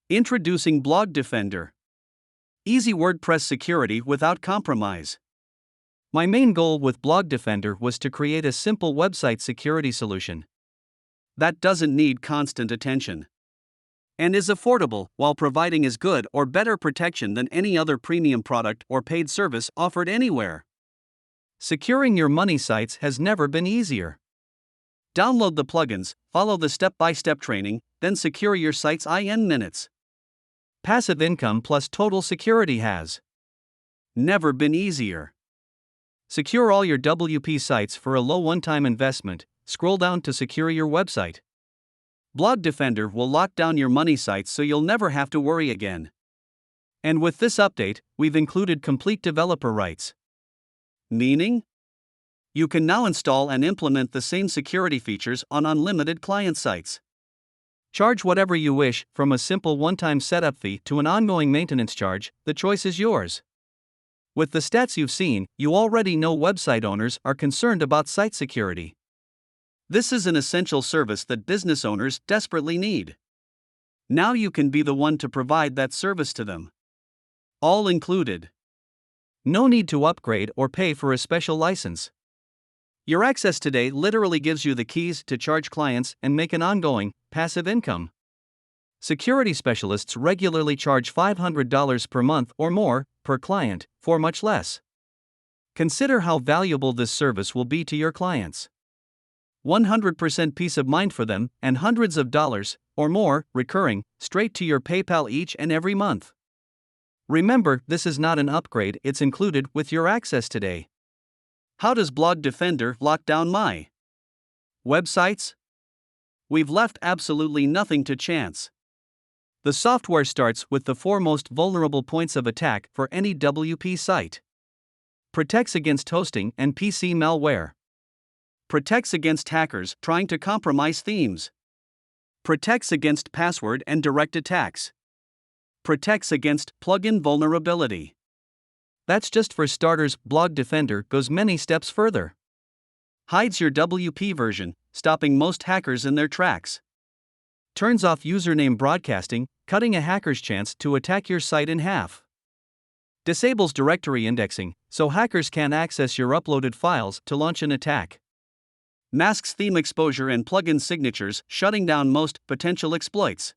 Introducing Blog Defender. Easy WordPress security without compromise. My main goal with Blog Defender was to create a simple website security solution that doesn't need constant attention and is affordable while providing as good or better protection than any other premium product or paid service offered anywhere. Securing your money sites has never been easier. Download the plugins, follow the step-by-step training, then secure your sites in minutes. Passive income plus total security has never been easier. Secure all your WP sites for a low one-time investment. Scroll down to secure your website. Blog Defender will lock down your money sites so you'll never have to worry again. And with this update, we've included complete developer rights. Meaning? You can now install and implement the same security features on unlimited client sites. Charge whatever you wish, from a simple one-time setup fee to an ongoing maintenance charge, the choice is yours. With the stats you've seen, you already know website owners are concerned about site security. This is an essential service that business owners desperately need. Now you can be the one to provide that service to them. All included. No need to upgrade or pay for a special license. Your access today literally gives you the keys to charge clients and make an ongoing, passive income. Security specialists regularly charge $500 per month or more per client for much less. Consider how valuable this service will be to your clients. 100% peace of mind for them, and hundreds of dollars, or more, recurring, straight to your PayPal each and every month. Remember, this is not an upgrade, it's included with your access today. How does Blog Defender lock down my websites? We've left absolutely nothing to chance. The software starts with the 4 most vulnerable points of attack for any WP site. Protects against hosting and PC malware. Protects against hackers trying to compromise themes. Protects against password and direct attacks. Protects against plugin vulnerability. That's just for starters. Blog Defender goes many steps further. Hides your WP version, stopping most hackers in their tracks. Turns off username broadcasting, cutting a hacker's chance to attack your site in half. Disables directory indexing, so hackers can't access your uploaded files to launch an attack. Masks theme exposure and plugin signatures, shutting down most potential exploits.